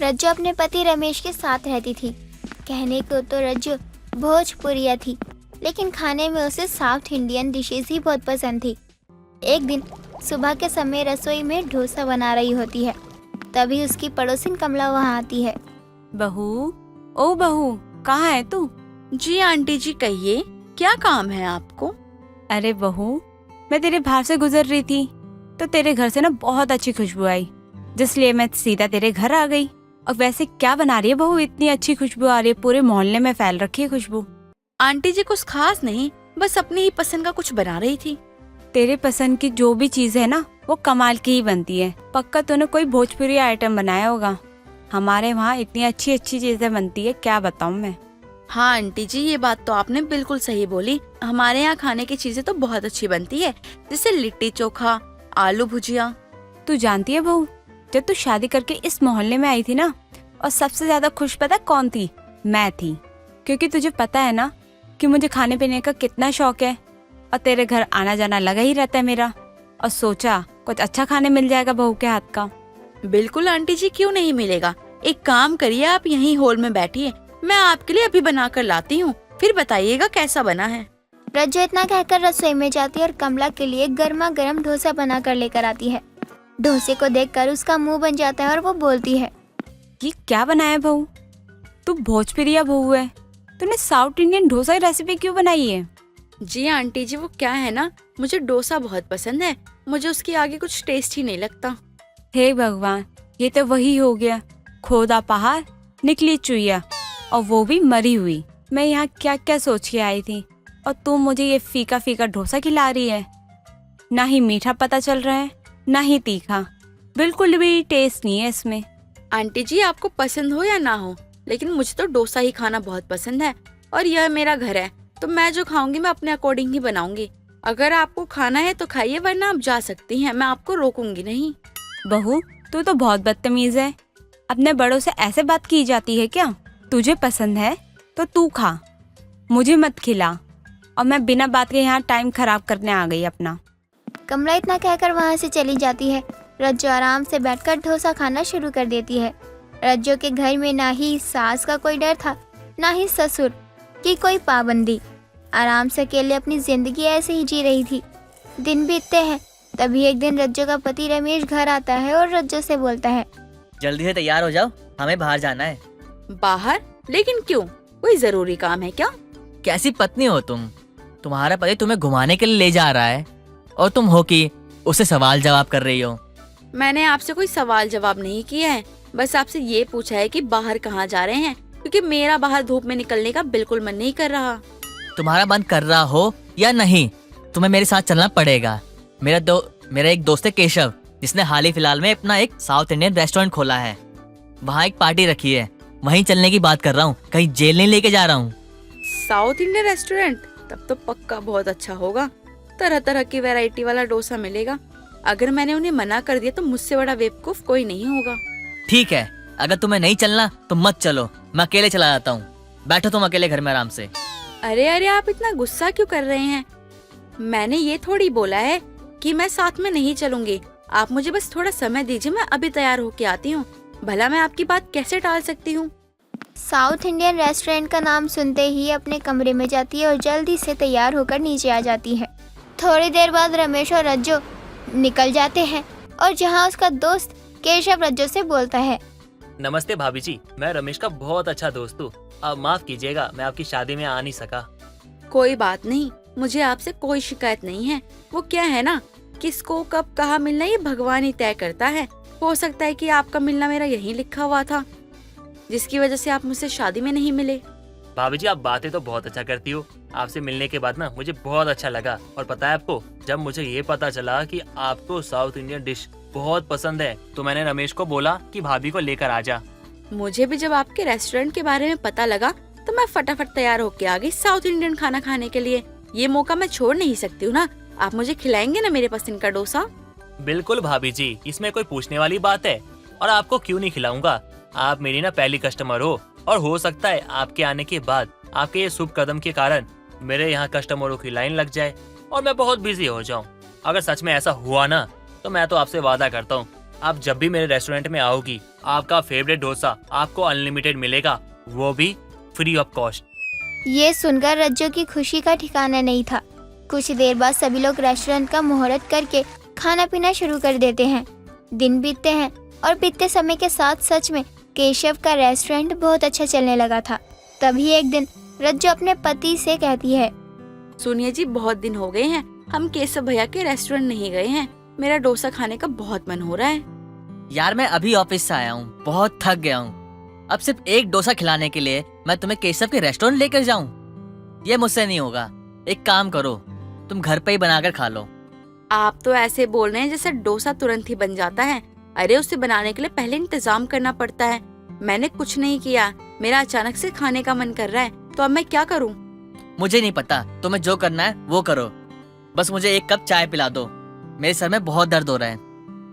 रज्जू अपने पति रमेश के साथ रहती थी। कहने को तो रज्जू भोजपुरिया थी, लेकिन खाने में उसे साउथ इंडियन डिशेज ही बहुत पसंद थी। एक दिन सुबह के समय रसोई में डोसा बना रही होती है, तभी उसकी पड़ोसिन कमला वहाँ आती है। बहू, ओ बहू, कहाँ है तू? जी आंटी जी, कहिए क्या काम है आपको? अरे बहू, मैं तेरे बाहर से गुजर रही थी तो तेरे घर से ना बहुत अच्छी खुशबू आई, जिसलिए मैं सीधा तेरे घर आ गई। और वैसे क्या बना रही है बहू? इतनी अच्छी खुशबू आ रही है, पूरे मोहल्ले में फैल रखी है खुशबू। आंटी जी कुछ खास नहीं, बस अपनी ही पसंद का कुछ बना रही थी। तेरे पसंद की जो भी चीज है ना, वो कमाल की ही बनती है। पक्का तूने कोई भोजपुरी आइटम बनाया होगा। हमारे वहाँ इतनी अच्छी अच्छी चीजें बनती है, क्या बताऊँ मैं। हाँ आंटी जी, ये बात तो आपने बिल्कुल सही बोली। हमारे यहाँ खाने की चीजें तो बहुत अच्छी बनती है, जैसे लिट्टी चोखा, आलू भुजिया। तू जानती है बहू, जब तू शादी करके इस मोहल्ले में आई थी ना, और सबसे ज्यादा खुश पता कौन थी? मैं थी। क्योंकि तुझे पता है ना कि मुझे खाने पीने का कितना शौक है, और तेरे घर आना जाना लगा ही रहता है मेरा। और सोचा कुछ अच्छा खाने मिल जाएगा बहू के हाथ का। बिल्कुल आंटी जी, क्यों नहीं मिलेगा। एक काम करिए, आप यहीं हॉल में बैठिए, मैं आपके लिए अभी बना कर लाती हूँ, फिर बताइएगा कैसा बना है। रज्जू इतना कहकर रसोई में जाती है और कमला के लिए गर्मा गर्म डोसा बना कर लेकर आती है। डोसे को देखकर उसका मुंह बन जाता है और वो बोलती है, ये क्या बनाया बहू? तू भोजपुरिया बहू है, तूने साउथ इंडियन डोसा की रेसिपी क्यों बनाई है? जी आंटी जी, वो क्या है ना, मुझे डोसा बहुत पसंद है, मुझे उसके आगे कुछ टेस्ट ही नहीं लगता। हे भगवान, ये तो वही हो गया, खोदा पहाड़ निकली चुईया, और वो भी मरी हुई। मैं यहाँ क्या क्या सोच के आई थी, और तू मुझे ये फीका फीका डोसा खिला रही है। ना ही मीठा पता चल रहा है, ना ही तीखा, बिल्कुल भी टेस्ट नहीं है इसमें। आंटी जी, आपको पसंद हो या ना हो, लेकिन मुझे तो डोसा ही खाना बहुत पसंद है, और यह मेरा घर है, तो मैं जो खाऊंगी मैं अपने अकॉर्डिंग ही बनाऊंगी। अगर आपको खाना है तो खाइए, वरना आप जा सकती हैं, मैं आपको रोकूंगी नहीं। बहू, तू तो बहुत बदतमीज है। अपने बड़ों से ऐसे बात की जाती है क्या? तुझे पसंद है तो तू खा, मुझे मत खिला। और मैं बिना बात के यहाँ टाइम खराब करने आ गई अपना। कमला इतना कहकर वहाँ से चली जाती है। रज्जू आराम से बैठकर डोसा खाना शुरू कर देती है। रज्जू के घर में ना ही सास का कोई डर था, ना ही ससुर की कोई पाबंदी। आराम से अकेले अपनी जिंदगी ऐसे ही जी रही थी। दिन बीतते हैं, तभी एक दिन रज्जू का पति रमेश घर आता है और रज्जू से बोलता है, जल्दी से तैयार हो जाओ, हमें बाहर जाना है। बाहर? लेकिन क्यों, कोई जरूरी काम है क्या? कैसी पत्नी हो तुम? तुम्हारा पति तुम्हें घुमाने के लिए ले जा रहा है और तुम हो कि उससे सवाल जवाब कर रही हो। मैंने आपसे कोई सवाल जवाब नहीं किया है, बस आपसे ये पूछा है कि बाहर कहाँ जा रहे हैं, क्योंकि मेरा बाहर धूप में निकलने का बिल्कुल मन नहीं कर रहा। तुम्हारा मन कर रहा हो या नहीं, तुम्हें मेरे साथ चलना पड़ेगा। मेरा एक दोस्त है केशव, जिसने हाल ही फिलहाल में अपना एक साउथ इंडियन रेस्टोरेंट खोला है। वहाँ एक पार्टी रखी है, वहीं चलने की बात कर रहा हूँ, कहीं जेल नहीं लेके जा रहा हूँ। South Indian restaurant? तब तो पक्का बहुत अच्छा होगा, तरह तरह की वैरायटी वाला डोसा मिलेगा। अगर मैंने उन्हें मना कर दिया तो मुझसे बड़ा बेवकूफ कोई नहीं होगा। ठीक है, अगर तुम्हें नहीं चलना तो मत चलो, मैं अकेले चला जाता हूँ। बैठो तुम अकेले घर में आराम से। अरे अरे, आप इतना गुस्सा क्यों कर रहे हैं? मैंने ये थोड़ी बोला है कि मैं साथ में नहीं चलूंगी। आप मुझे बस थोड़ा समय दीजिए, मैं अभी तैयार होके आती हूँ। भला मैं आपकी बात कैसे टाल सकती हूँ? साउथ इंडियन रेस्टोरेंट का नाम सुनते ही अपने कमरे में जाती है और जल्दी से तैयार होकर नीचे आ जाती है। थोड़ी देर बाद रमेश और रज्जू निकल जाते हैं और जहां उसका दोस्त केशव रज्जू से बोलता है, नमस्ते भाभी जी, मैं रमेश का बहुत अच्छा दोस्त हूँ। आप माफ कीजिएगा, मैं आपकी शादी में आ नहीं सका। कोई बात नहीं, मुझे आपसे कोई शिकायत नहीं है। वो क्या है ना, किसको कब कहाँ मिलना ये भगवान ही तय करता है। हो सकता है कि आपका मिलना मेरा यहीं लिखा हुआ था, जिसकी वजह से आप मुझसे शादी में नहीं मिले। भाभी जी, आप बातें तो बहुत अच्छा करती हो। आपसे मिलने के बाद ना मुझे बहुत अच्छा लगा। और पता है आपको, जब मुझे ये पता चला कि आपको साउथ इंडियन डिश बहुत पसंद है, तो मैंने रमेश को बोला कि भाभी को लेकर आ जा। मुझे भी जब आपके रेस्टोरेंट के बारे में पता लगा तो मैं फटाफट तैयार होके आ गई साउथ इंडियन खाना खाने के लिए। ये मौका मैं छोड़ नहीं सकती हूँ ना। आप मुझे खिलाएंगे ना मेरे पसंद का डोसा? बिल्कुल भाभी जी, इसमें कोई पूछने वाली बात है। और आपको क्यों नहीं खिलाऊंगा, आप मेरी ना पहली कस्टमर हो। और हो सकता है आपके आने के बाद, आपके ये शुभ कदम के कारण मेरे यहाँ कस्टमरों की लाइन लग जाए और मैं बहुत बिजी हो जाऊँ। अगर सच में ऐसा हुआ ना, तो मैं तो आपसे वादा करता हूँ, आप जब भी मेरे रेस्टोरेंट में आओगी, आपका फेवरेट डोसा आपको अनलिमिटेड मिलेगा, वो भी फ्री ऑफ कॉस्ट। ये सुनकर रज्जो की खुशी का ठिकाना नहीं था। कुछ देर बाद सभी लोग रेस्टोरेंट का मुहूर्त करके खाना पीना शुरू कर देते हैं। दिन बीतते हैं और बीतते समय के साथ सच में केशव का रेस्टोरेंट बहुत अच्छा चलने लगा था। तभी एक दिन रज्जो अपने पति से कहती है, सुनिए जी, बहुत दिन हो गए हैं हम केशव भैया के रेस्टोरेंट नहीं गए हैं। मेरा डोसा खाने का बहुत मन हो रहा है। यार मैं अभी ऑफिस से आया हूँ, बहुत थक गया हूँ। अब सिर्फ एक डोसा खिलाने के लिए मैं तुम्हें केशव के रेस्टोरेंट लेकर जाऊँ? ये मुझसे नहीं होगा। एक काम करो, तुम घर पे ही बनाकर खा लो। आप तो ऐसे बोल रहे हैं जैसे डोसा तुरंत ही बन जाता है। अरे उसे बनाने के लिए पहले इंतजाम करना पड़ता है। मैंने कुछ नहीं किया, मेरा अचानक से खाने का मन कर रहा है, तो अब मैं क्या करूं? मुझे नहीं पता, तुम्हें जो करना है वो करो, बस मुझे एक कप चाय पिला दो। मेरे सर में बहुत दर्द हो रहा है।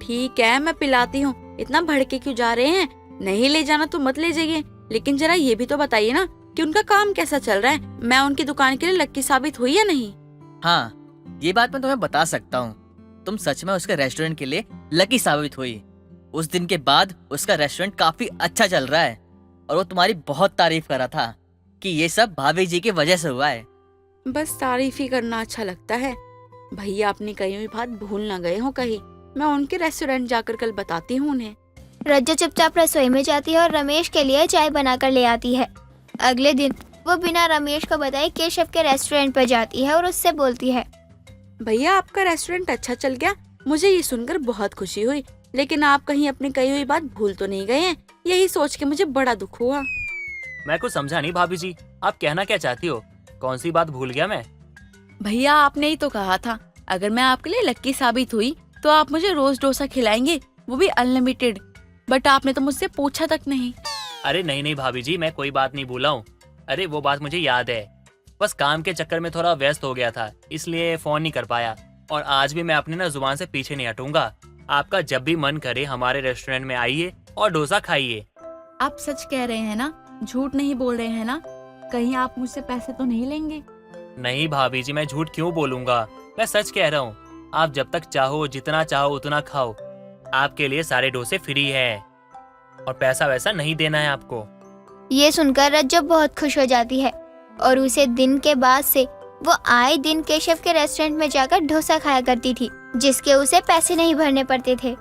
ठीक है, मैं पिलाती हूँ। इतना भड़के क्यों जा रहे हैं? नहीं ले जाना तो मत ले जाइए, लेकिन जरा ये भी तो बताइए ना कि उनका काम कैसा चल रहा है। मैं उनकी दुकान के लिए लक्की साबित हुई या नहीं? हाँ, ये बात मैं तुम्हें बता सकता हूँ। तुम सच में उसके रेस्टोरेंट के लिए लकी साबित हुई। उस दिन के बाद उसका रेस्टोरेंट काफी अच्छा चल रहा है और वो तुम्हारी बहुत तारीफ कर रहा था कि ये सब भाभी जी की वजह से हुआ है। बस तारीफ ही करना अच्छा लगता है। भैया अपनी कही हुई बात भूल ना गए हो कहीं। मैं उनके रेस्टोरेंट जाकर कल बताती हूँ उन्हें। रज्जो चुपचाप रसोई में जाती है और रमेश के लिए चाय बनाकर ले आती है। अगले दिन वो बिना रमेश को बताए केशव के रेस्टोरेंट पर जाती है और उससे बोलती है, भैया आपका रेस्टोरेंट अच्छा चल गया, मुझे ये सुनकर बहुत खुशी हुई। लेकिन आप कहीं अपनी कही हुई बात भूल तो नहीं गए हैं? यही सोच के मुझे बड़ा दुख हुआ। मैं कुछ समझा नहीं भाभी जी, आप कहना क्या चाहती हो? कौन सी बात भूल गया मैं? भैया आपने ही तो कहा था अगर मैं आपके लिए लक्की साबित हुई तो आप मुझे रोज डोसा खिलाएंगे, वो भी अनलिमिटेड। बट आपने तो मुझसे पूछा तक नहीं। अरे नहीं नहीं भाभी जी, मैं कोई बात नहीं भूला हूँ। अरे वो बात मुझे याद है, बस काम के चक्कर में थोड़ा व्यस्त हो गया था, इसलिए फोन नहीं कर पाया। और आज भी मैं अपने ना जुबान से पीछे नहीं हटूंगा। आपका जब भी मन करे हमारे रेस्टोरेंट में आइए और डोसा खाइए। आप सच कह रहे हैं ना? झूठ नहीं बोल रहे हैं ना? कहीं आप मुझसे पैसे तो नहीं लेंगे? नहीं भाभी जी, मैं झूठ क्यों बोलूंगा, मैं सच कह रहा हूँ। आप जब तक चाहो, जितना चाहो उतना खाओ। आपके लिए सारे डोसे फ्री है और पैसा वैसा नहीं देना है आपको। ये सुनकर रज्जो बहुत खुश हो जाती है और उसे दिन के बाद से वो आए दिन केशव के रेस्टोरेंट में जाकर डोसा खाया करती थी, जिसके उसे पैसे नहीं भरने पड़ते थे।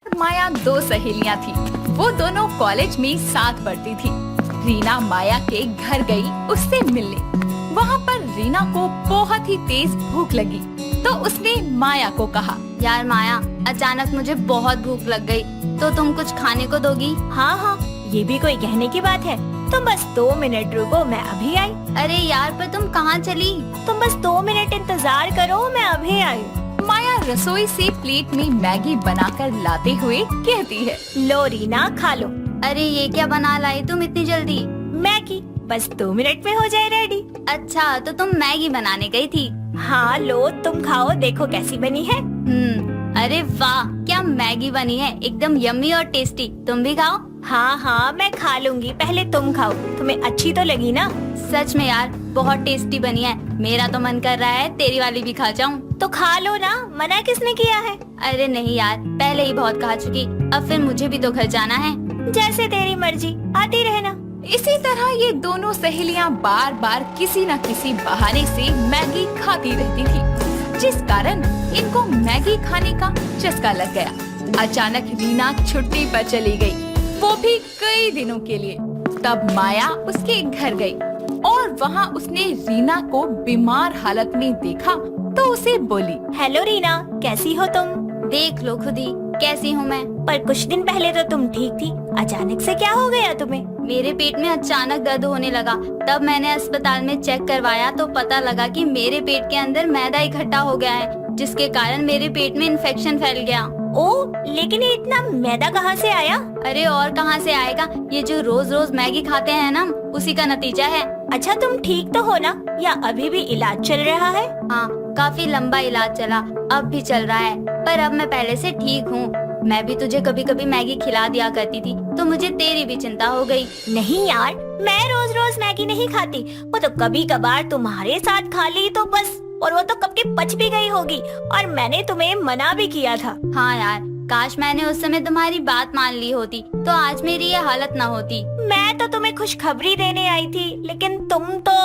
माया दो सहेलियां थी। वो दोनों कॉलेज में साथ पढ़ती थी। रीना माया के घर गई उससे मिलने। वहाँ पर रीना को बहुत ही तेज भूख लगी, तो उसने माया को कहा, यार माया, अचानक मुझे बहुत भूख लग गई, तो तुम कुछ खाने को दोगी? हाँ हाँ, ये भी कोई कहने की बात है। तुम बस 2 मिनट रुको, मैं अभी आई। अरे यार, पर तुम कहाँ चली? तुम बस 2 मिनट इंतजार करो, मैं अभी आई। माया रसोई से प्लेट में मैगी बनाकर लाते हुए कहती है, लो रीना, खा लो। अरे ये क्या बना लाई तुम इतनी जल्दी? मैगी बस 2 मिनट में हो जाए रेडी। अच्छा, तो तुम मैगी बनाने गई थी? हाँ लो, तुम खाओ, देखो कैसी बनी है। अरे वाह, क्या मैगी बनी है, एकदम यम्मी और टेस्टी। तुम भी खाओ। हाँ हाँ, मैं खा लूंगी, पहले तुम खाओ। तुम्हें अच्छी तो लगी ना? सच में यार, बहुत टेस्टी बनी है। मेरा तो मन कर रहा है तेरी वाली भी खा जाऊं। तो खा लो ना, मना किसने किया है? अरे नहीं यार, पहले ही बहुत खा चुकी, अब फिर मुझे भी तो घर जाना है। जैसे तेरी मर्जी, आती रहना। इसी तरह ये दोनों सहेलियां बार बार किसी न किसी बहाने से मैगी खाती रहती थी, जिस कारण इनको मैगी खाने का चस्का लग गया। अचानक रीना छुट्टी पर चली गई, वो भी कई दिनों के लिए। तब माया उसके घर गई और वहाँ उसने रीना को बीमार हालत में देखा, तो उसे बोली, हेलो रीना, कैसी हो तुम? देख लो खुद ही कैसी हूँ मैं। पर कुछ दिन पहले तो तुम ठीक थी, अचानक से क्या हो गया तुम्हें? मेरे पेट में अचानक दर्द होने लगा, तब मैंने अस्पताल में चेक करवाया तो पता लगा कि मेरे पेट के अंदर मैदा इकट्ठा हो गया है, जिसके कारण मेरे पेट में इन्फेक्शन फैल गया। ओह, लेकिन ये इतना मैदा कहाँ से आया? अरे और कहाँ से आएगा, ये जो रोज रोज मैगी खाते हैं ना, उसी का नतीजा है। अच्छा, तुम ठीक तो हो ना, या अभी भी इलाज चल रहा है? हाँ, काफी लंबा इलाज चला, अब भी चल रहा है, पर अब मैं पहले से ठीक हूँ। मैं भी तुझे कभी कभी मैगी खिला दिया करती थी, तो मुझे तेरी भी चिंता हो गई। नहीं यार, मैं रोज रोज मैगी नहीं खाती, वो तो कभी कभार तुम्हारे साथ खा ली तो बस, और वो तो कब की पच भी गई होगी, और मैंने तुम्हें मना भी किया था। हाँ यार, काश मैंने उस समय तुम्हारी बात मान ली होती तो आज मेरी ये हालत ना होती। मैं तो तुम्हें खुशखबरी देने आई थी, लेकिन तुम तो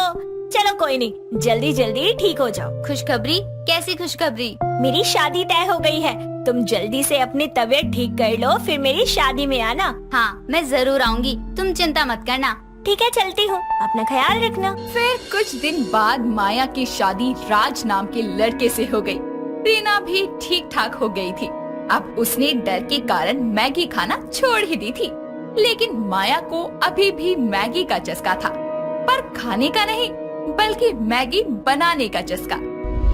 चलो कोई नहीं, जल्दी जल्दी ठीक हो जाओ। खुशखबरी? कैसी खुशखबरी? मेरी शादी तय हो गई है। तुम जल्दी से अपनी तबीयत ठीक कर लो, फिर मेरी शादी में आना। हाँ, मैं जरूर आऊंगी, तुम चिंता मत करना। ठीक है, चलती हूँ, अपना ख्याल रखना। फिर कुछ दिन बाद माया की शादी राज नाम के लड़के से हो गई। रीना भी ठीक ठाक हो गई थी। अब उसने डर के कारण मैगी खाना छोड़ ही दी थी, लेकिन माया को अभी भी मैगी का चस्का था, पर खाने का नहीं बल्कि मैगी बनाने का चस्का।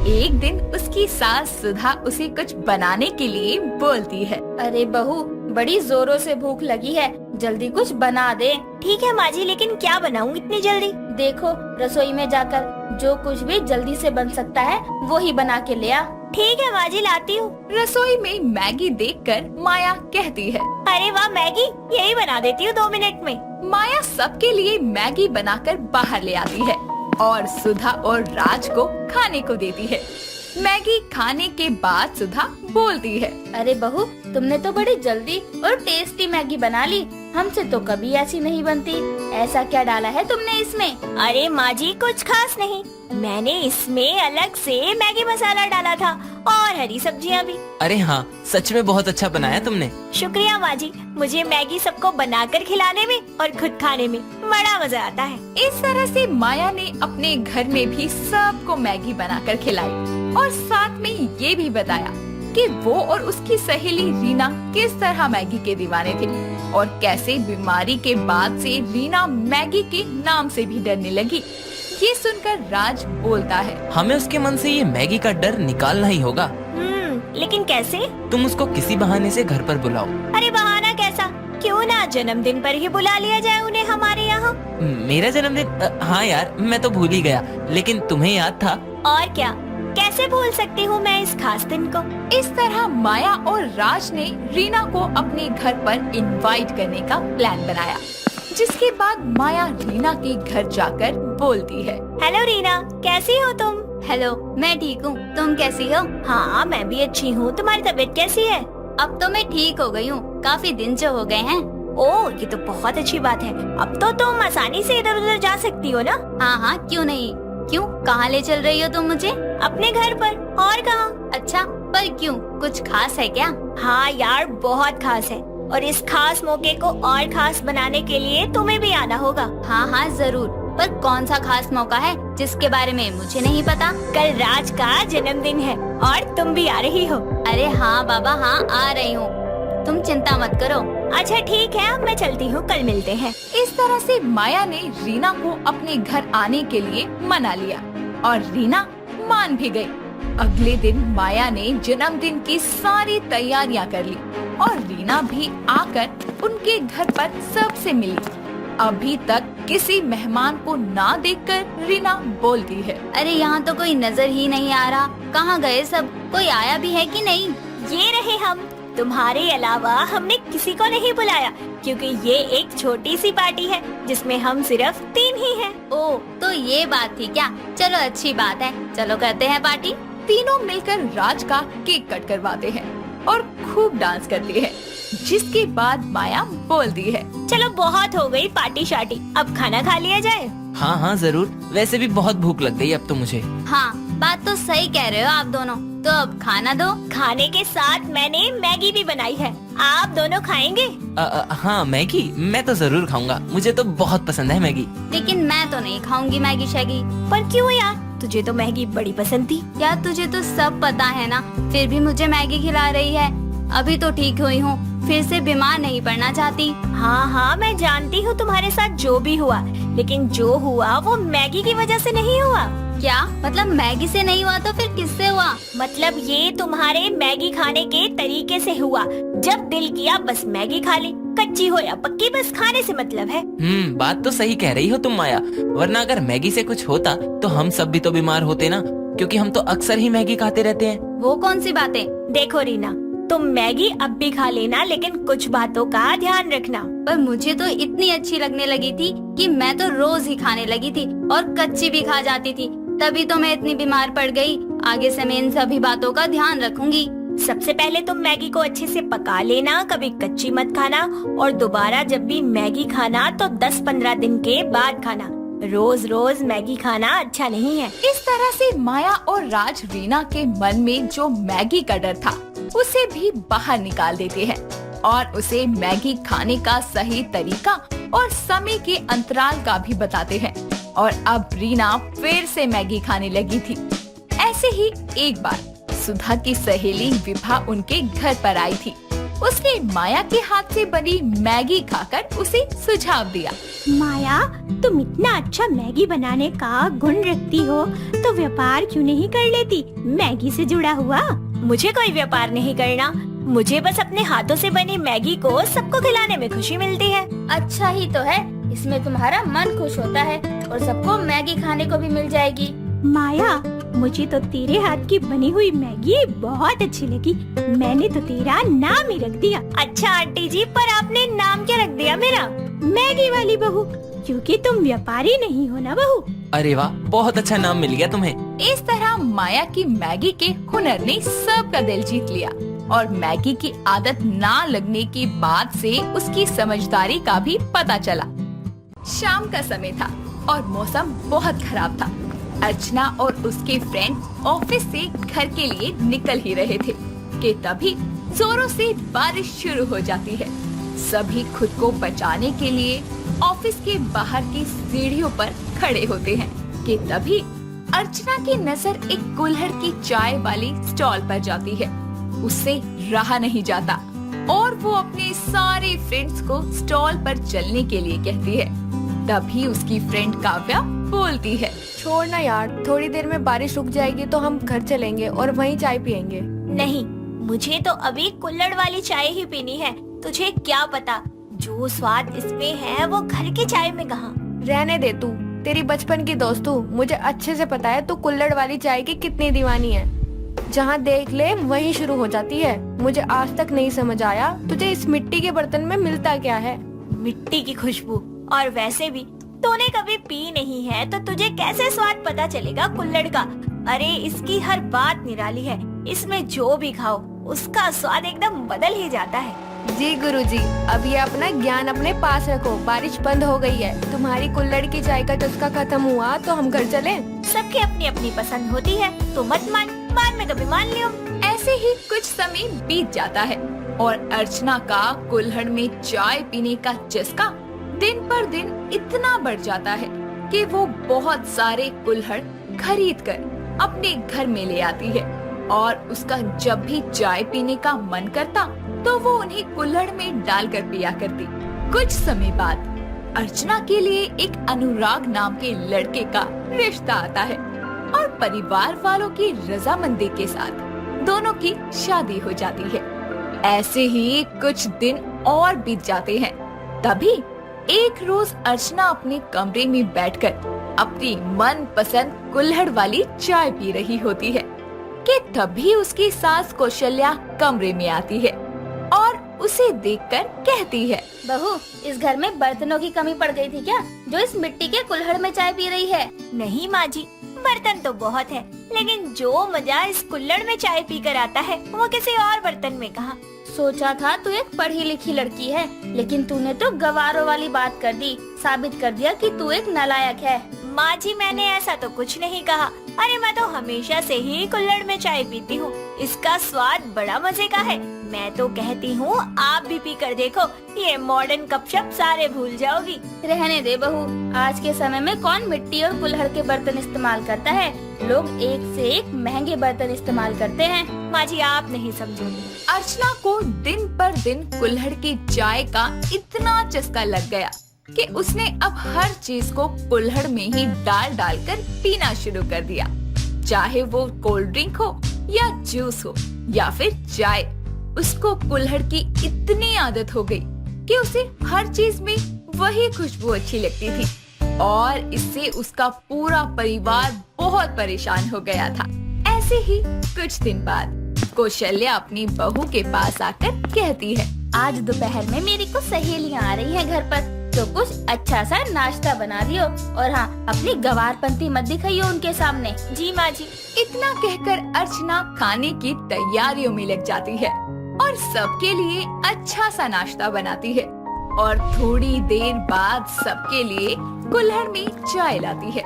एक दिन उसकी सास सुधा उसे कुछ बनाने के लिए बोलती है। अरे बहू, बड़ी जोरों से भूख लगी है, जल्दी कुछ बना दे। ठीक है माँ जी, लेकिन क्या बनाऊँ इतनी जल्दी? देखो, रसोई में जाकर जो कुछ भी जल्दी से बन सकता है वो ही बना के ले आ। ठीक है माँ जी, लाती हूँ। रसोई में मैगी देखकर माया कहती है। अरे वाह मैगी, यही बना देती हूँ 2 मिनट में। माया सबके लिए मैगी बनाकर बाहर ले आती है और सुधा और राज को खाने को देती है। मैगी खाने के बाद सुधा बोलती है। अरे बहू, तुमने तो बड़ी जल्दी और टेस्टी मैगी बना ली, हमसे तो कभी ऐसी नहीं बनती। ऐसा क्या डाला है तुमने इसमें? अरे माँ जी, कुछ खास नहीं, मैंने इसमें अलग से मैगी मसाला डाला था और हरी सब्जियाँ भी। अरे हाँ, सच में बहुत अच्छा बनाया तुमने। शुक्रिया माँ जी, मुझे मैगी सबको बनाकर खिलाने में और खुद खाने में बड़ा मजा आता है। इस तरह से माया ने अपने घर में भी सबको मैगी बनाकर खिलाई और साथ में ये भी बताया कि वो और उसकी सहेली रीना किस तरह मैगी के दीवाने थे और कैसे बीमारी के बाद से रीना मैगी के नाम से भी डरने लगी। ये सुनकर राज बोलता है। हमें उसके मन से ये मैगी का डर निकालना ही होगा। लेकिन कैसे? तुम उसको किसी बहाने से घर पर बुलाओ। अरे बहाना कैसा? क्यों ना जन्मदिन पर ही बुला लिया जाए उन्हें हमारे यहाँ। मेरा जन्मदिन? हाँ यार, मैं तो भूल ही गया, लेकिन तुम्हें याद था। और क्या, कैसे भूल सकती हूँ मैं इस खास दिन को। इस तरह माया और राज ने रीना को अपने घर पर इनवाइट करने का प्लान बनाया, जिसके बाद माया रीना के घर जाकर बोलती है। हेलो रीना, कैसी हो तुम? हेलो, मैं ठीक हूँ, तुम कैसी हो? हाँ, मैं भी अच्छी हूँ। तुम्हारी तबीयत कैसी है? अब तो मैं ठीक हो गई हूँ, काफी दिन जो हो गए हैं। ओह, ये तो बहुत अच्छी बात है। अब तो तुम आसानी से इधर उधर जा सकती हो ना? हाँ हाँ, क्यों नहीं। क्यों, कहाँ ले चल रही हो तुम मुझे? अपने घर पर। और कहाँ? अच्छा, पर क्यों, कुछ खास है क्या? हाँ यार, बहुत खास है, और इस खास मौके को और खास बनाने के लिए तुम्हें भी आना होगा। हाँ हाँ जरूर, पर कौन सा खास मौका है जिसके बारे में मुझे नहीं पता? कल राज का जन्मदिन है और तुम भी आ रही हो। अरे हाँ बाबा, हाँ आ रही हूँ, तुम चिंता मत करो। अच्छा ठीक है, अब मैं चलती हूँ, कल मिलते हैं। इस तरह से माया ने रीना को अपने घर आने के लिए मना लिया और रीना मान भी गई। अगले दिन माया ने जन्मदिन की सारी तैयारियां कर ली और रीना भी आकर उनके घर पर सबसे मिली। अभी तक किसी मेहमान को ना देखकर रीना बोलती है। अरे यहाँ तो कोई नजर ही नहीं आ रहा, कहाँ गए सब? कोई आया भी है कि नहीं? ये रहे हम, तुम्हारे अलावा हमने किसी को नहीं बुलाया, क्योंकि ये एक छोटी सी पार्टी है जिसमें हम सिर्फ 3 ही हैं। ओह, तो ये बात थी क्या? चलो अच्छी बात है, चलो करते हैं पार्टी। तीनों मिलकर राज का केक कट करवाते हैं और खूब डांस करती है, जिसके बाद माया बोलती है। चलो बहुत हो गई पार्टी शार्टी, अब खाना खा लिया जाए। हाँ हाँ जरूर, वैसे भी बहुत भूख लग गई अब तो मुझे। हाँ, बात तो सही कह रहे हो आप दोनों, तो अब खाना दो। खाने के साथ मैंने मैगी भी बनाई है, आप दोनों खाएंगे? हाँ मैगी, मैं तो जरूर खाऊंगा, मुझे तो बहुत पसंद है मैगी। लेकिन मैं तो नहीं खाऊंगी मैगी शैगी। पर क्यों यार, तुझे तो मैगी बड़ी पसंद थी। यार तुझे तो सब पता है ना, फिर भी मुझे मैगी खिला रही है। अभी तो ठीक हुई हूँ, फिर से बीमार नहीं पड़ना चाहती। हाँ हाँ, मैं जानती हूँ तुम्हारे साथ जो भी हुआ, लेकिन जो हुआ वो मैगी की वजह से नहीं हुआ। क्या मतलब? मैगी से नहीं हुआ तो फिर किससे हुआ? मतलब ये तुम्हारे मैगी खाने के तरीके से हुआ। जब दिल किया बस मैगी खा ली, कच्ची हो या पक्की, बस खाने से मतलब है। बात तो सही कह रही हो तुम माया, वरना अगर मैगी से कुछ होता तो हम सब भी तो बीमार होते ना, क्योंकि हम तो अक्सर ही मैगी खाते रहते हैं। वो कौन सी बातें? देखो रीना, तुम मैगी अब भी खा लेना, लेकिन कुछ बातों का ध्यान रखना। पर मुझे तो इतनी अच्छी लगने लगी थी कि मैं तो रोज ही खाने लगी थी और कच्ची भी खा जाती थी, तभी तो मैं इतनी बीमार पड़ गई। आगे से मैं इन सभी बातों का ध्यान रखूंगी। सबसे पहले तुम मैगी को अच्छे से पका लेना, कभी कच्ची मत खाना, और दोबारा जब भी मैगी खाना तो 10-15 दिन के बाद खाना। रोज रोज मैगी खाना अच्छा नहीं है। इस तरह से माया और राज रीना के मन में जो मैगी का डर था उसे भी बाहर निकाल देते हैं और उसे मैगी खाने का सही तरीका और समय के अंतराल का भी बताते हैं। और अब रीना फिर से मैगी खाने लगी थी। ऐसे ही एक बार सुधा की सहेली विभा उनके घर पर आई थी। उसने माया के हाथ से बनी मैगी खाकर उसे सुझाव दिया। माया, तुम इतना अच्छा मैगी बनाने का गुण रखती हो तो व्यापार क्यों नहीं कर लेती मैगी से जुड़ा हुआ? मुझे कोई व्यापार नहीं करना, मुझे बस अपने हाथों से बनी मैगी को सबको खिलाने में खुशी मिलती है। अच्छा ही तो है, इसमें तुम्हारा मन खुश होता है और सबको मैगी खाने को भी मिल जाएगी। माया, मुझे तो तेरे हाथ की बनी हुई मैगी बहुत अच्छी लगी, मैंने तो तेरा नाम ही रख दिया। अच्छा आंटी जी, पर आपने नाम क्या रख दिया मेरा? मैगी वाली बहू, क्योंकि तुम व्यापारी नहीं हो ना बहू। अरे वाह, बहुत अच्छा नाम मिल गया तुम्हें। इस तरह माया की मैगी के हुनर ने सबका दिल जीत लिया और मैगी की आदत ना लगने की बात से उसकी समझदारी का भी पता चला। शाम का समय था और मौसम बहुत खराब था। अर्चना और उसके फ्रेंड ऑफिस से घर के लिए निकल ही रहे थे कि तभी जोरों से बारिश शुरू हो जाती है। सभी खुद को बचाने के लिए ऑफिस के बाहर की सीढ़ियों पर खड़े होते हैं कि तभी अर्चना की नजर एक कुल्हड़ की चाय वाली स्टॉल पर जाती है। उससे रहा नहीं जाता और वो अपने सारे फ्रेंड्स को स्टॉल पर चलने के लिए कहती है। तभी उसकी फ्रेंड काव्या बोलती है, छोड़ ना यार, थोड़ी देर में बारिश रुक जाएगी तो हम घर चलेंगे और वहीं चाय पियेंगे। नहीं, मुझे तो अभी कुल्हड़ वाली चाय ही पीनी है। तुझे क्या पता, जो स्वाद इसमें है वो घर की चाय में कहाँ। रहने दे तू, तेरी बचपन की दोस्त हूँ, मुझे अच्छे से पता है तू कुल्हड़ वाली चाय की कितनी दीवानी है। जहाँ देख ले वहीं शुरू हो जाती है। मुझे आज तक नहीं समझ आया तुझे इस मिट्टी के बर्तन में मिलता क्या है। मिट्टी की खुशबू, और वैसे भी तूने कभी पी नहीं है तो तुझे कैसे स्वाद पता चलेगा कुल्हड़ का। अरे इसकी हर बात निराली है, इसमें जो भी खाओ उसका स्वाद एकदम बदल ही जाता है। जी गुरुजी, अब ये अपना ज्ञान अपने पास रखो। बारिश बंद हो गई है, तुम्हारी कुल्हड़ की चाय का चस्का खत्म हुआ तो हम घर चलें। सबकी अपनी अपनी पसंद होती है, तो मत मान, बाद में कभी मान लियो। ऐसे ही कुछ समय बीत जाता है और अर्चना का कुल्हड़ में चाय पीने का चस्का दिन पर दिन इतना बढ़ जाता है कि वो बहुत सारे कुल्हड़ खरीद कर अपने घर में ले आती है। और उसका जब भी चाय पीने का मन करता तो वो उन्हें कुल्हड़ में डालकर पिया करती। कुछ समय बाद अर्चना के लिए एक अनुराग नाम के लड़के का रिश्ता आता है और परिवार वालों की रजामंदी के साथ दोनों की शादी हो जाती है। ऐसे ही कुछ दिन और बीत जाते हैं। तभी एक रोज अर्चना अपने कमरे में बैठकर अपनी मन पसंद कुल्हड़ वाली चाय पी रही होती है कि तभी उसकी सास कौशल्या कमरे में आती है और उसे देखकर कहती है, बहू, इस घर में बर्तनों की कमी पड़ गई थी क्या, जो इस मिट्टी के कुल्हड़ में चाय पी रही है? नहीं माँ जी, बर्तन तो बहुत है, लेकिन जो मजा इस कुल्हड़ में चाय पीकर आता है वो किसी और बर्तन में कहाँ। सोचा था तू एक पढ़ी लिखी लड़की है, लेकिन तूने तो गवारों वाली बात कर दी, साबित कर दिया कि तू एक नालायक है। माँ जी, मैंने ऐसा तो कुछ नहीं कहा। अरे मैं तो हमेशा से ही कुल्हड़ में चाय पीती हूँ, इसका स्वाद बड़ा मजे का है। मैं तो कहती हूँ आप भी पी कर देखो, ये मॉडर्न गपशप सारे भूल जाओगी। रहने दे बहू, आज के समय में कौन मिट्टी और कुल्हड़ के बर्तन इस्तेमाल करता है? लोग एक से एक महंगे बर्तन इस्तेमाल करते हैं। माँ जी, आप नहीं समझोगी। अर्चना को दिन पर दिन कुल्हड़ की चाय का इतना चस्का लग गया कि उसने अब हर चीज को कुल्हड़ में ही डाल कर पीना शुरू कर दिया, चाहे वो कोल्ड ड्रिंक हो या जूस हो या फिर चाय। उसको कुल्हड़ की इतनी आदत हो गई कि उसे हर चीज में वही खुशबू अच्छी लगती थी और इससे उसका पूरा परिवार बहुत परेशान हो गया था। ऐसे ही कुछ दिन बाद कौशल्या अपनी बहू के पास आकर कहती है, आज दोपहर में मेरी कुछ सहेलियाँ आ रही हैं घर पर, तो कुछ अच्छा सा नाश्ता बना दियो और हाँ अपनी गवारपंती मत दिखाइयो उनके सामने। जी माँ जी। इतना कहकर अर्चना खाने की तैयारियों में लग जाती है और सबके लिए अच्छा सा नाश्ता बनाती है और थोड़ी देर बाद सबके लिए कुल्हड़ में चाय लाती है,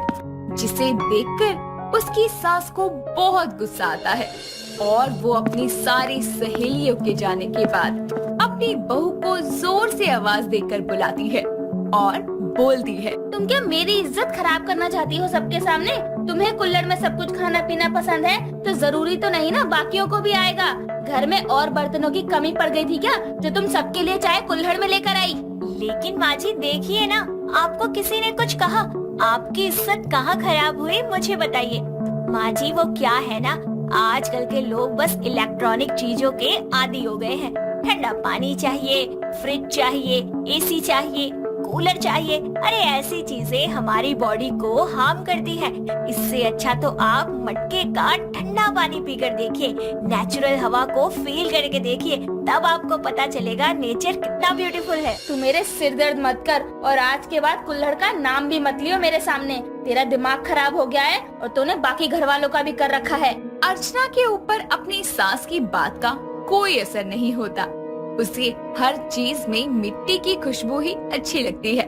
जिसे देखकर उसकी सास को बहुत गुस्सा आता है और वो अपनी सारी सहेलियों के जाने के बाद अपनी बहू को जोर से आवाज देकर बुलाती है और बोलती है, तुम क्या मेरी इज्जत खराब करना चाहती हो सबके सामने? तुम्हें कुल्हड़ में सब कुछ खाना पीना पसंद है तो जरूरी तो नहीं ना बाकियों को भी आएगा। घर में और बर्तनों की कमी पड़ गई थी क्या जो तुम सबके लिए चाय कुल्हड़ में लेकर आई? लेकिन माँ जी देखिए ना, आपको किसी ने कुछ कहा? आपकी इज्जत कहाँ खराब हुई मुझे बताइए। माँ जी वो क्या है ना, आजकल के लोग बस इलेक्ट्रॉनिक चीजों के आदी हो गए हैं। ठंडा पानी चाहिए, फ्रिज चाहिए, एसी चाहिए, कूलर चाहिए। अरे ऐसी चीजें हमारी बॉडी को हार्म करती है। इससे अच्छा तो आप मटके का ठंडा पानी पीकर देखिए, नेचुरल हवा को फील करके देखिए, तब आपको पता चलेगा नेचर कितना ब्यूटीफुल है। तू मेरे सिर दर्द मत कर और आज के बाद कुल्हड़ का नाम भी मत लियो मेरे सामने। तेरा दिमाग खराब हो गया है और तूने बाकी घर वालों का भी कर रखा है। अर्चना के ऊपर अपनी सास की बात का कोई असर नहीं होता। उसे हर चीज में मिट्टी की खुशबू ही अच्छी लगती है,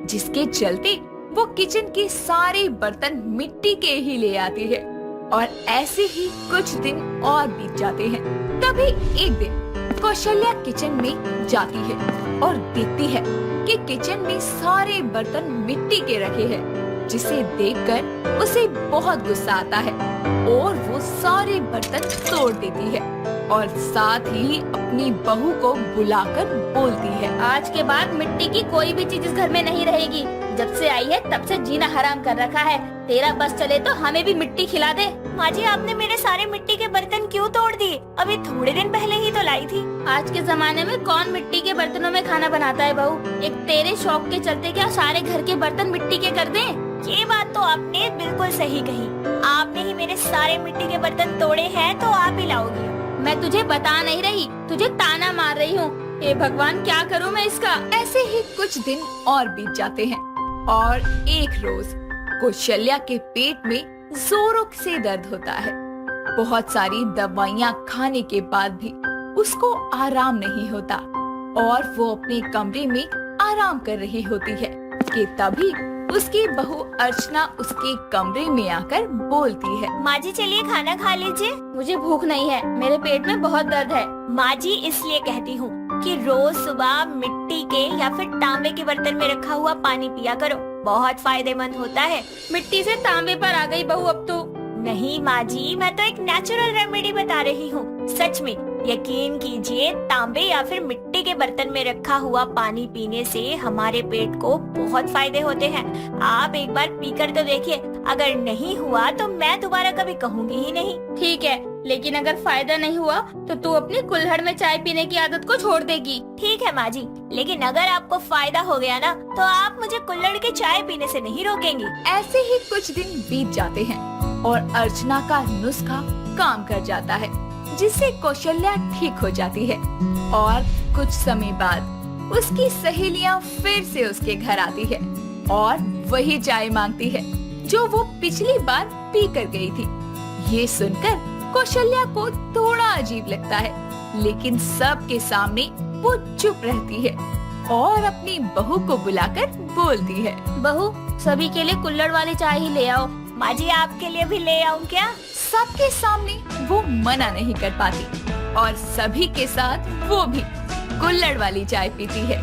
जिसके चलते वो किचन के सारे बर्तन मिट्टी के ही ले आती है और ऐसे ही कुछ दिन और बीत जाते हैं। तभी एक दिन कौशल्या किचन में जाती है और देखती है कि किचन में सारे बर्तन मिट्टी के रखे हैं, जिसे देखकर उसे बहुत गुस्सा आता है और वो सारे बर्तन तोड़ देती है और साथ ही अपनी बहू को बुलाकर बोलती है, आज के बाद मिट्टी की कोई भी चीज इस घर में नहीं रहेगी। जब से आई है तब से जीना हराम कर रखा है। तेरा बस चले तो हमें भी मिट्टी खिला दे। माँ जी आपने मेरे सारे मिट्टी के बर्तन क्यों तोड़ दिए? अभी थोड़े दिन पहले ही तो लाई थी। आज के जमाने में कौन मिट्टी के बर्तनों में खाना बनाता है बहू? एक तेरे शौक के चलते क्या सारे घर के बर्तन मिट्टी के कर दें? ये बात तो आपने बिल्कुल सही कही। आपने ही मेरे सारे मिट्टी के बर्तन तोड़े हैं तो आप ही लाओगी। मैं तुझे बता नहीं रही, तुझे ताना मार रही हूँ। हे भगवान क्या करूँ मैं इसका? ऐसे ही कुछ दिन और बीत जाते हैं और एक रोज कौशल्या के पेट में जोरों से दर्द होता है। बहुत सारी दवाइयाँ खाने के बाद भी उसको आराम नहीं होता और वो अपने कमरे में आराम कर रही होती है कि तभी उसकी बहू अर्चना उसके कमरे में आकर बोलती है, माँ जी चलिए खाना खा लीजिए। मुझे भूख नहीं है, मेरे पेट में बहुत दर्द है। माँ जी इसलिए कहती हूँ कि रोज सुबह मिट्टी के या फिर तांबे के बर्तन में रखा हुआ पानी पिया करो, बहुत फायदेमंद होता है। मिट्टी से तांबे पर आ गई बहू अब तो। नहीं माँ जी, मैं तो एक नेचुरल रेमेडी बता रही हूँ। सच में यकीन कीजिए, तांबे या फिर मिट्टी के बर्तन में रखा हुआ पानी पीने से हमारे पेट को बहुत फायदे होते हैं। आप एक बार पीकर तो देखिए, अगर नहीं हुआ तो मैं दोबारा कभी कहूँगी ही नहीं। ठीक है, लेकिन अगर फायदा नहीं हुआ तो तू अपनी कुल्हड़ में चाय पीने की आदत को छोड़ देगी। ठीक है माँ जी, लेकिन अगर आपको फायदा हो गया ना तो आप मुझे कुल्हड़ के चाय पीने से नहीं रोकेंगी। ऐसे ही कुछ दिन बीत जाते हैं और अर्चना का नुस्खा काम कर जाता है, जिससे कौशल्या ठीक हो जाती है और कुछ समय बाद उसकी सहेलियां फिर से उसके घर आती है और वही चाय मांगती है जो वो पिछली बार पी कर गई थी। ये सुनकर कौशल्या को थोड़ा अजीब लगता है, लेकिन सबके सामने वो चुप रहती है और अपनी बहू को बुलाकर बोलती है, बहू सभी के लिए कुल्हड़ वाली चाय ही ले आओ। माँ जी आपके लिए भी ले आऊँ क्या? सबके सामने वो मना नहीं कर पाती और सभी के साथ वो भी कुल्हड़ वाली चाय पीती है।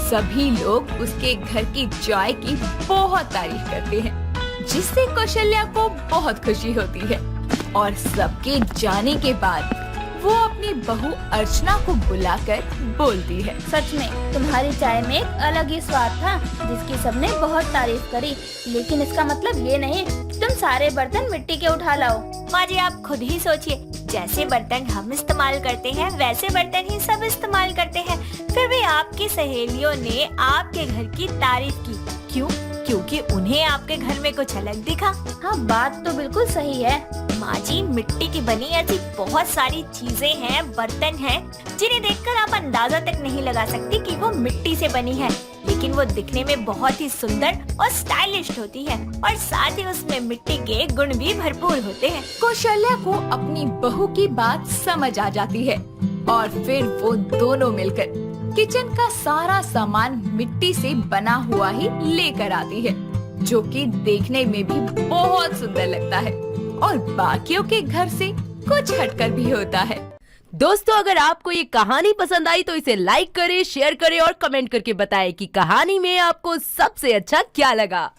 सभी लोग उसके घर की चाय की बहुत तारीफ करते हैं, जिससे कौशल्या को बहुत खुशी होती है और सबके जाने के बाद वो अपनी बहू अर्चना को बुलाकर बोलती है, सच में तुम्हारी चाय में एक अलग ही स्वाद था जिसकी सबने बहुत तारीफ करी, लेकिन इसका मतलब ये नहीं तुम सारे बर्तन मिट्टी के उठा लाओ। माँ जी आप खुद ही सोचिए, जैसे बर्तन हम इस्तेमाल करते हैं वैसे बर्तन ही सब इस्तेमाल करते हैं, फिर भी आपकी सहेलियों ने आपके घर की तारीफ की। क्यों? क्योंकि उन्हें आपके घर में कुछ अलग दिखा। हाँ बात तो बिल्कुल सही है, माँ जी, मिट्टी की बनी ऐसी बहुत सारी चीजें हैं, बर्तन हैं, जिन्हें देखकर आप अंदाजा तक नहीं लगा सकती कि वो मिट्टी से बनी है, लेकिन वो दिखने में बहुत ही सुंदर और स्टाइलिश होती है और साथ ही उसमें मिट्टी के गुण भी भरपूर होते हैं। कौशल्या को अपनी बहू की बात समझ आ जाती है और फिर वो दोनों मिलकर किचन का सारा सामान मिट्टी से बना हुआ ही लेकर आती है, जो कि देखने में भी बहुत सुंदर लगता है और बाकियों के घर से कुछ हटकर भी होता है। दोस्तों, अगर आपको ये कहानी पसंद आई तो इसे लाइक करें, शेयर करें और कमेंट करके बताएं कि कहानी में आपको सबसे अच्छा क्या लगा।